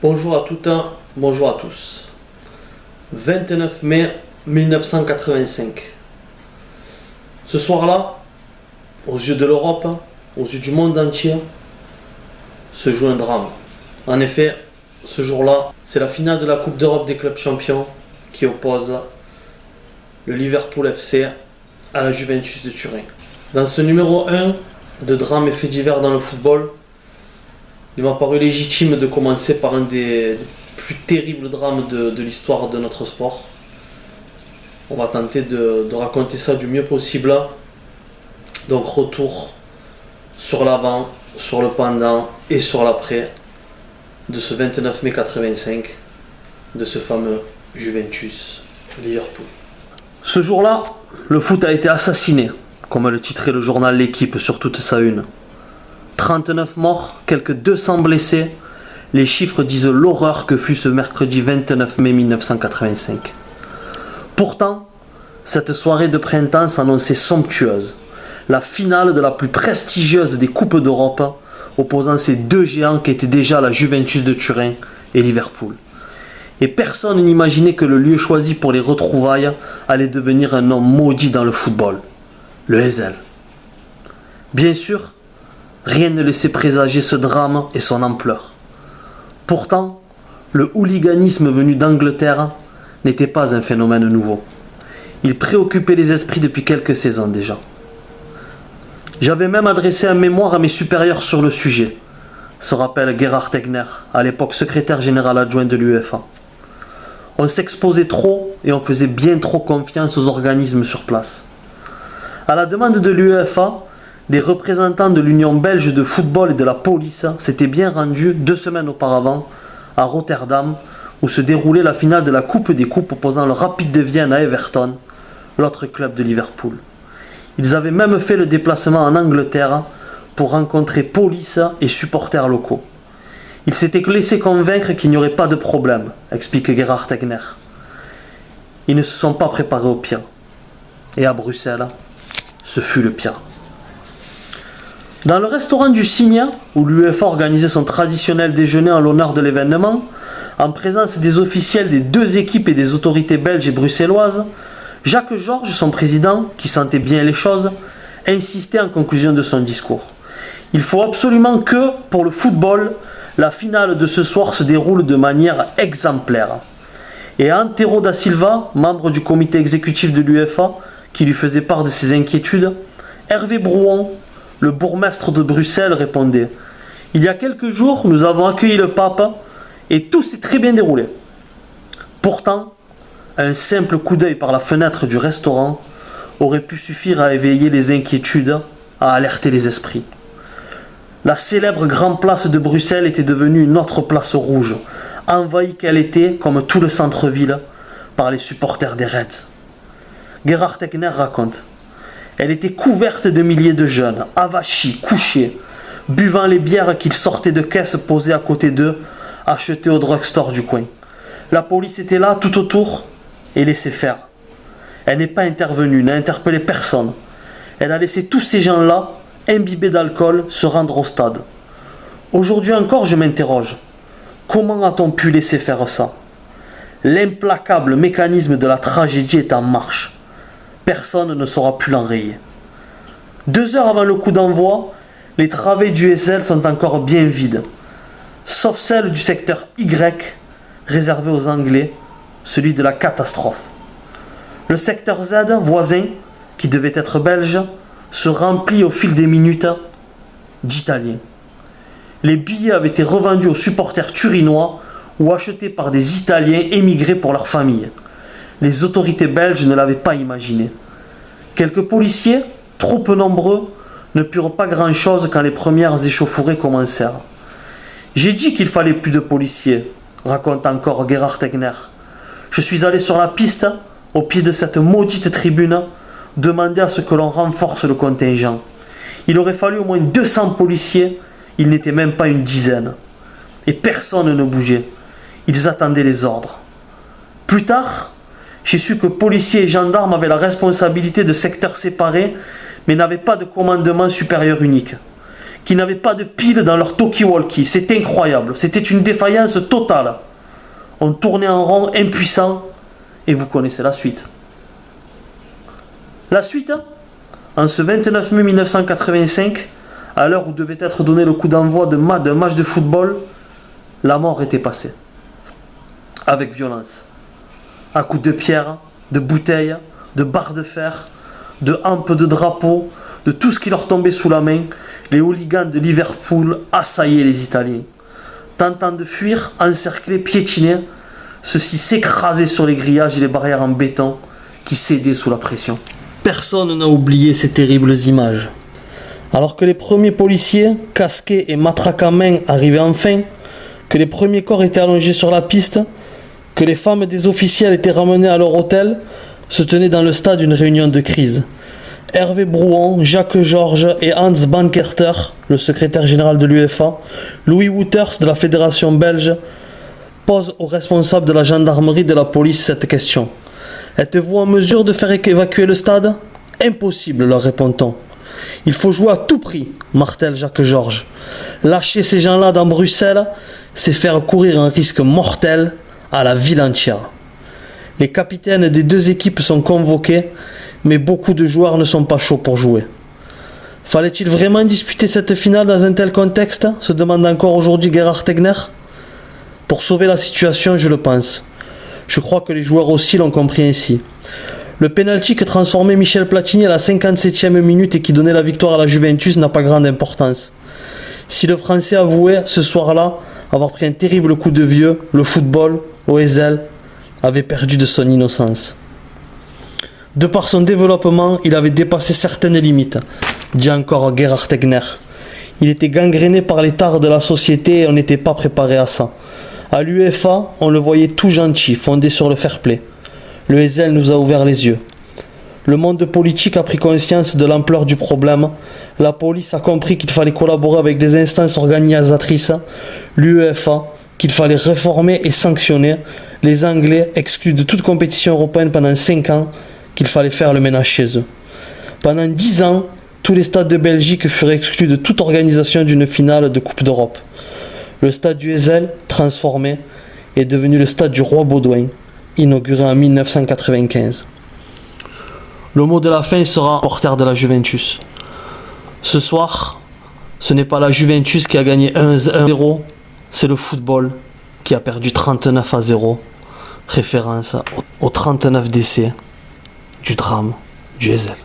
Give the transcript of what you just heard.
Bonjour à toutes, bonjour à tous. 29 mai 1985. Ce soir-là, aux yeux de l'Europe, aux yeux du monde entier, se joue un drame. En effet, ce jour-là, c'est la finale de la Coupe d'Europe des clubs champions qui oppose le Liverpool FC à la Juventus de Turin. Dans ce numéro 1 de drames et faits divers dans le football, il m'a paru légitime de commencer par un des plus terribles drames de l'histoire de notre sport. On va tenter de raconter ça du mieux possible. Donc retour sur l'avant, sur le pendant et sur l'après de ce 29 mai 85, de ce fameux Juventus Liverpool. Ce jour-là, le foot a été assassiné, comme le titrait le journal L'Équipe sur toute sa une. 39 morts, quelques 200 blessés, les chiffres disent l'horreur que fut ce mercredi 29 mai 1985. Pourtant, cette soirée de printemps s'annonçait somptueuse. La finale de la plus prestigieuse des Coupes d'Europe, opposant ces deux géants qui étaient déjà la Juventus de Turin et Liverpool. Et personne n'imaginait que le lieu choisi pour les retrouvailles allait devenir un nom maudit dans le football, le Heysel. Bien sûr, rien ne laissait présager ce drame et son ampleur. Pourtant, le hooliganisme venu d'Angleterre n'était pas un phénomène nouveau. Il préoccupait les esprits depuis quelques saisons déjà. J'avais même adressé un mémoire à mes supérieurs sur le sujet, se rappelle Gerhard Tegner, à l'époque secrétaire général adjoint de l'UEFA. On s'exposait trop et on faisait bien trop confiance aux organismes sur place. À la demande de l'UEFA, des représentants de l'Union belge de football et de la police s'étaient bien rendus 2 semaines auparavant à Rotterdam, où se déroulait la finale de la Coupe des Coupes opposant le Rapid de Vienne à Everton, l'autre club de Liverpool. Ils avaient même fait le déplacement en Angleterre pour rencontrer police et supporters locaux. Ils s'étaient laissés convaincre qu'il n'y aurait pas de problème, explique Gerhard Tegner. Ils ne se sont pas préparés au pire. Et à Bruxelles, ce fut le pire. Dans le restaurant du Cygne, où l'UEFA organisait son traditionnel déjeuner en l'honneur de l'événement, en présence des officiels des 2 équipes et des autorités belges et bruxelloises, Jacques Georges, son président, qui sentait bien les choses, insistait en conclusion de son discours. Il faut absolument que, pour le football, la finale de ce soir se déroule de manière exemplaire. Et Antero da Silva, membre du comité exécutif de l'UEFA, qui lui faisait part de ses inquiétudes, Hervé Brouon, le bourgmestre de Bruxelles, répondait « Il y a quelques jours, nous avons accueilli le pape et tout s'est très bien déroulé. » Pourtant, un simple coup d'œil par la fenêtre du restaurant aurait pu suffire à éveiller les inquiétudes, à alerter les esprits. La célèbre grande place de Bruxelles était devenue une autre place rouge, envahie qu'elle était, comme tout le centre-ville, par les supporters des Reds. Gerhard Tegner raconte: elle était couverte de milliers de jeunes, avachis, couchés, buvant les bières qu'ils sortaient de caisses posées à côté d'eux, achetées au drugstore du coin. La police était là, tout autour, et laissé faire. Elle n'est pas intervenue, n'a interpellé personne. Elle a laissé tous ces gens-là, imbibés d'alcool, se rendre au stade. Aujourd'hui encore, je m'interroge. Comment a-t-on pu laisser faire ça? L'implacable mécanisme de la tragédie est en marche. Personne ne saura plus l'enrayer. 2 heures avant le coup d'envoi, les travées du SL sont encore bien vides, sauf celle du secteur Y, réservé aux Anglais, celui de la catastrophe. Le secteur Z, voisin, qui devait être belge, se remplit au fil des minutes d'Italiens. Les billets avaient été revendus aux supporters turinois ou achetés par des Italiens émigrés pour leur famille. Les autorités belges ne l'avaient pas imaginé. Quelques policiers, trop peu nombreux, ne purent pas grand-chose quand les premières échauffourées commencèrent. J'ai dit qu'il fallait plus de policiers, raconte encore Gerhard Tegner. Je suis allé sur la piste, au pied de cette maudite tribune, demander à ce que l'on renforce le contingent. Il aurait fallu au moins 200 policiers, ils n'étaient même pas une dizaine. Et personne ne bougeait. Ils attendaient les ordres. Plus tard, j'ai su que policiers et gendarmes avaient la responsabilité de secteurs séparés, mais n'avaient pas de commandement supérieur unique. Qu'ils n'avaient pas de pile dans leur talkie-walkie. C'est incroyable. C'était une défaillance totale. On tournait en rond, impuissant, et vous connaissez la suite. La suite, en ce 29 mai 1985, à l'heure où devait être donné le coup d'envoi d'un match de football, la mort était passée. Avec violence. À coups de pierre, de bouteilles, de barres de fer, de hampes de drapeaux, de tout ce qui leur tombait sous la main, les hooligans de Liverpool assaillaient les Italiens. Tentant de fuir, encerclés, piétinés, ceux-ci s'écrasaient sur les grillages et les barrières en béton qui cédaient sous la pression. Personne n'a oublié ces terribles images. Alors que les premiers policiers, casqués et matraques en main, arrivaient enfin, que les premiers corps étaient allongés sur la piste, que les femmes des officiels étaient ramenées à leur hôtel, se tenait dans le stade une réunion de crise. Hervé Brouon, Jacques Georges et Hans Bankerter, le secrétaire général de l'UEFA, Louis Wouters de la Fédération belge, posent aux responsables de la gendarmerie et de la police cette question. Êtes-vous en mesure de faire évacuer le stade? Impossible, leur répond-on. Il faut jouer à tout prix, martèle Jacques Georges. Lâcher ces gens-là dans Bruxelles, c'est faire courir un risque mortel à la ville entière. Les capitaines des 2 équipes sont convoqués, mais beaucoup de joueurs ne sont pas chauds pour jouer. Fallait-il vraiment disputer cette finale dans un tel contexte? Se demande encore aujourd'hui Gerhard Tegner. Pour sauver la situation, je le pense. Je crois que les joueurs aussi l'ont compris ainsi. Le pénalty que transformait Michel Platini à la 57e minute et qui donnait la victoire à la Juventus n'a pas grande importance. Si le Français avouait ce soir-là avoir pris un terrible coup de vieux, le football, au Ezel, avait perdu de son innocence. De par son développement, il avait dépassé certaines limites, dit encore Gerhard Tegner. Il était gangréné par les tares de la société et on n'était pas préparé à ça. À l'UEFA, on le voyait tout gentil, fondé sur le fair play. Le Ezel nous a ouvert les yeux. Le monde politique a pris conscience de l'ampleur du problème. La police a compris qu'il fallait collaborer avec des instances organisatrices. L'UEFA, qu'il fallait réformer et sanctionner. Les Anglais, exclus de toute compétition européenne pendant 5 ans, qu'il fallait faire le ménage chez eux. Pendant 10 ans, tous les stades de Belgique furent exclus de toute organisation d'une finale de Coupe d'Europe. Le stade du Ezel, transformé, est devenu le stade du Roi Baudouin, inauguré en 1995. Le mot de la fin sera porteur de la Juventus. Ce soir, ce n'est pas la Juventus qui a gagné 1-0, c'est le football qui a perdu 39-0, référence aux 39 décès du drame du Ezel.